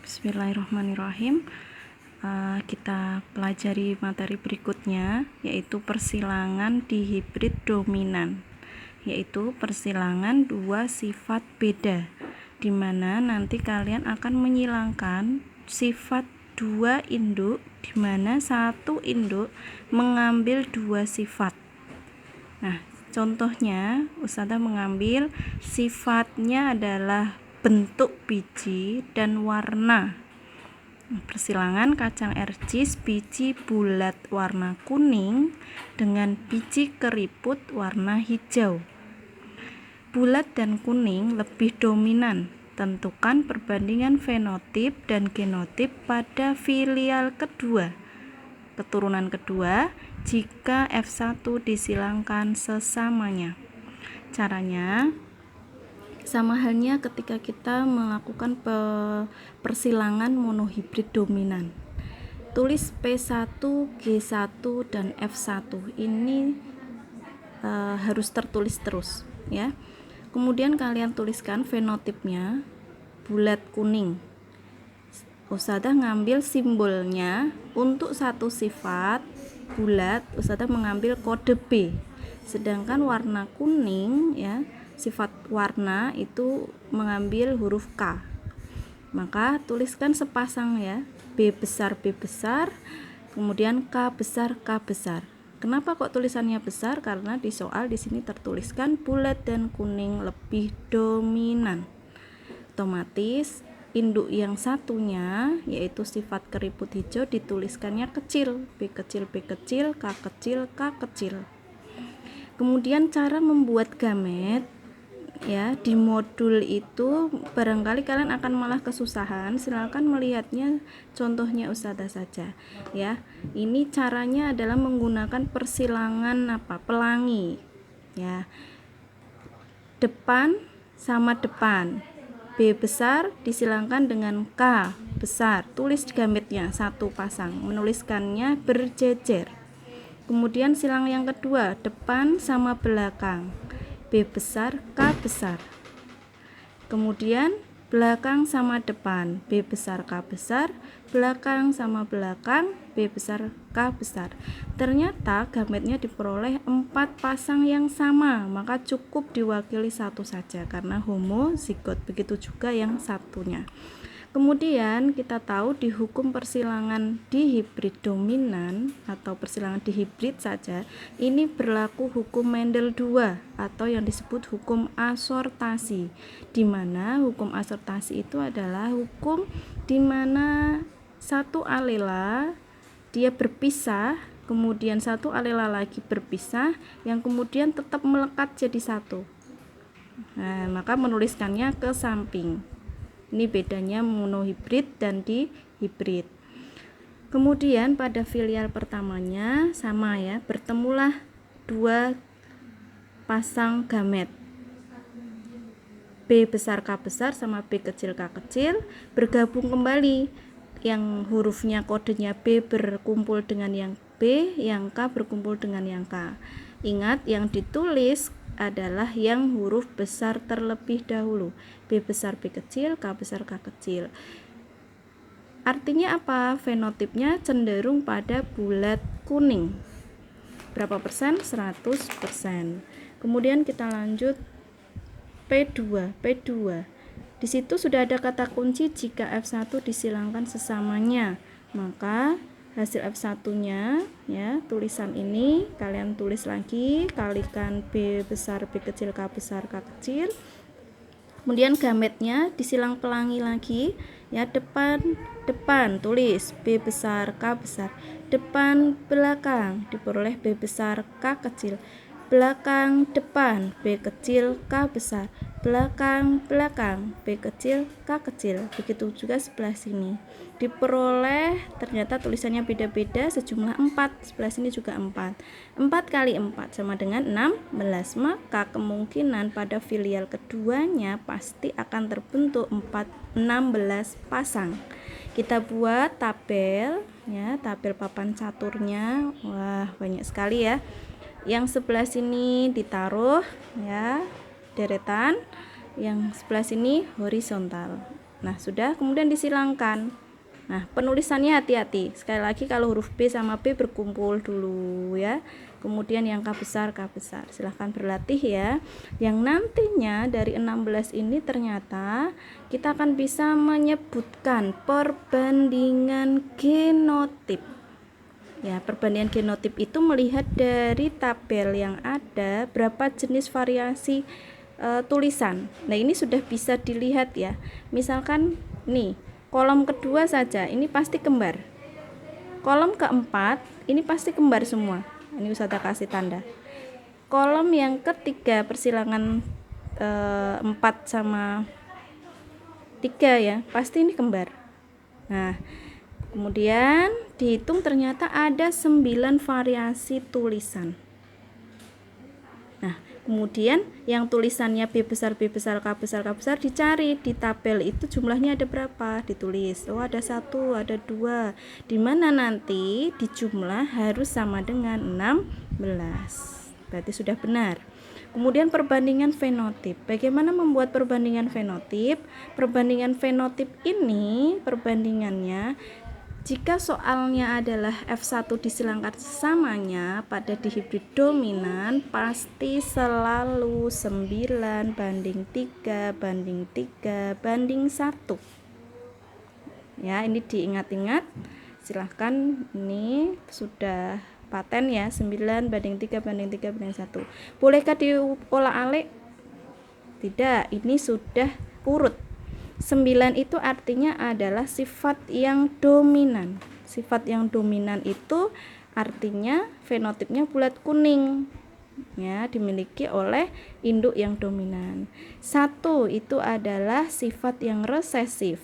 Bismillahirrahmanirrahim. Kita pelajari materi berikutnya, yaitu persilangan dihibrid dominan, yaitu persilangan dua sifat beda, di mana nanti kalian akan menyilangkan sifat dua induk, di mana satu induk mengambil dua sifat. Nah, contohnya Ustazah mengambil sifatnya adalah bentuk biji dan warna. Persilangan kacang ercis biji bulat warna kuning dengan biji keriput warna hijau. Bulat dan kuning lebih dominan. Tentukan perbandingan fenotip dan genotip pada filial kedua, keturunan kedua, jika F1 disilangkan sesamanya. Caranya sama halnya ketika kita melakukan persilangan monohibrid dominan. Tulis P1, G1, dan F1 ini harus tertulis terus ya. Kemudian kalian tuliskan fenotipnya bulat kuning. Ustazah ngambil simbolnya untuk satu sifat bulat, Ustazah mengambil kode B. Sedangkan warna kuning ya, sifat warna itu mengambil huruf K. Maka tuliskan sepasang ya, B besar, kemudian K besar, K besar. Kenapa kok tulisannya besar? Karena di soal di sini tertuliskan bulat dan kuning lebih dominan. Otomatis induk yang satunya yaitu sifat keriput hijau dituliskannya kecil, B kecil, B kecil, K kecil, K kecil. Kemudian cara membuat gamet ya, di modul itu barangkali kalian akan malah kesusahan. Silakan melihatnya contohnya Ustazah saja ya. Ini caranya adalah menggunakan persilangan pelangi ya. Depan sama depan, B besar disilangkan dengan K besar. Tulis gametnya satu pasang, menuliskannya berjejer. Kemudian silang yang kedua, depan sama belakang, B besar, K besar. Kemudian belakang sama depan, B besar, K besar. Belakang sama belakang, B besar, K besar. Ternyata gametnya diperoleh 4 pasang yang sama, maka cukup diwakili satu saja karena homozigot. Begitu juga yang satunya. Kemudian kita tahu di hukum persilangan dihibrid dominan atau persilangan dihibrid saja, ini berlaku hukum Mendel 2 atau yang disebut hukum asortasi, di mana hukum asortasi itu adalah hukum di mana satu alela dia berpisah, kemudian satu alela lagi berpisah, yang kemudian tetap melekat jadi satu. Nah, maka menuliskannya ke samping. Ini bedanya monohibrid dan dihibrid. Kemudian pada filial pertamanya sama ya, bertemulah dua pasang gamet, B besar K besar sama B kecil K kecil, bergabung kembali. Yang hurufnya kodenya B berkumpul dengan yang B, yang K berkumpul dengan yang K. Ingat yang ditulis adalah yang huruf besar terlebih dahulu, B besar B kecil, K besar K kecil. Artinya apa? Fenotipnya cenderung pada bulat kuning. Berapa persen? 100%. Kemudian kita lanjut P2. Di situ sudah ada kata kunci jika F1 disilangkan sesamanya, maka hasil F1-nya ya, tulisan ini kalian tulis lagi, kalikan B besar B kecil K besar K kecil. Kemudian gametnya disilang pelangi lagi ya, depan tulis B besar K besar, depan belakang diperoleh B besar K kecil, belakang depan B kecil K besar, belakang B kecil K kecil. Begitu juga sebelah sini diperoleh, ternyata tulisannya beda-beda, sejumlah 4. Sebelah sini juga 4. 4 kali 4 sama dengan 16, maka kemungkinan pada filial keduanya pasti akan terbentuk 16 pasang. Kita buat tabel ya, tabel papan caturnya. Wah, banyak sekali ya. Yang sebelah sini ditaruh ya deretan, yang sebelah sini horizontal. Nah, sudah, kemudian disilangkan. Nah, penulisannya hati-hati. Sekali lagi kalau huruf B sama B berkumpul dulu ya. Kemudian yang K besar, K besar. Silahkan berlatih ya. Yang nantinya dari 16 ini ternyata kita akan bisa menyebutkan perbandingan genotip. Ya, perbandingan genotip itu melihat dari tabel yang ada berapa jenis variasi tulisan. Nah, ini sudah bisa dilihat ya. Misalkan nih, kolom kedua saja ini pasti kembar. Kolom keempat ini pasti kembar semua. Ini Ustazah kasih tanda. Kolom yang ketiga persilangan 4 sama 3 ya, pasti ini kembar. Nah, kemudian dihitung ternyata ada 9 variasi tulisan. Nah, kemudian yang tulisannya B besar, B besar, K besar, K besar dicari di tabel itu jumlahnya ada berapa, ditulis. Oh, ada 1, ada 2. Dimana nanti di jumlah harus sama dengan 16. Berarti sudah benar. Kemudian perbandingan fenotip. Bagaimana membuat perbandingan fenotip? Perbandingan fenotip ini perbandingannya jika soalnya adalah F1 disilangkan sesamanya pada dihibrid dominan pasti selalu 9 banding 3 banding 3 banding 1. Ya, ini diingat-ingat. Silahkan, ini sudah paten ya, 9 banding 3 banding 3 banding 1. Bolehkah diolah alik? Tidak, ini sudah urut. 9 itu artinya adalah sifat yang dominan. Sifat yang dominan itu artinya fenotipnya bulat kuning. Ya, dimiliki oleh induk yang dominan. 1 itu adalah sifat yang resesif.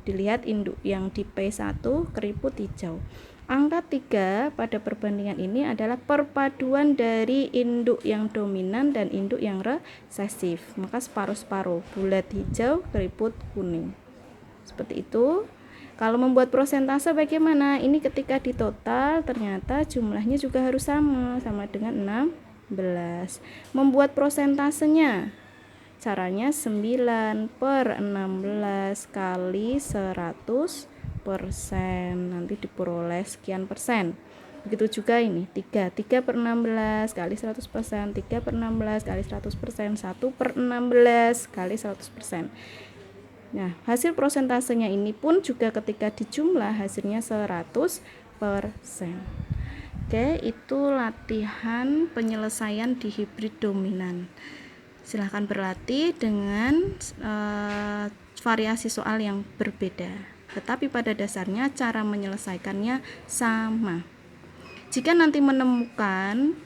Dilihat induk yang di P1 keriput hijau. Angka 3 pada perbandingan ini adalah perpaduan dari induk yang dominan dan induk yang resesif. Maka separuh-separuh, bulat hijau, keriput kuning. Seperti itu. Kalau membuat prosentase bagaimana? Ini ketika ditotal ternyata jumlahnya juga harus sama dengan 16. Membuat prosentasenya, caranya 9 per 16 kali 100%, nanti diperoleh sekian persen. Begitu juga ini 3 per 16 kali 100%, 3 per 16 kali 100%, 1 per 16 kali 100%. Nah, hasil prosentasenya ini pun juga ketika dijumlah hasilnya 100%. Oke, itu latihan penyelesaian di hibrid dominan. Silahkan berlatih dengan variasi soal yang berbeda. Tetapi pada dasarnya cara menyelesaikannya sama. Jika nanti menemukan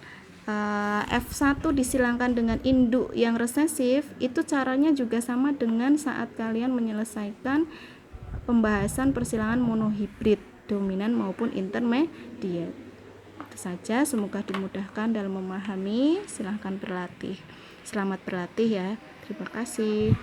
F1 disilangkan dengan induk yang resesif, itu caranya juga sama dengan saat kalian menyelesaikan pembahasan persilangan monohibrid, dominan maupun intermediate. Itu saja, semoga dimudahkan dalam memahami. Silahkan berlatih. Selamat berlatih ya. Terima kasih.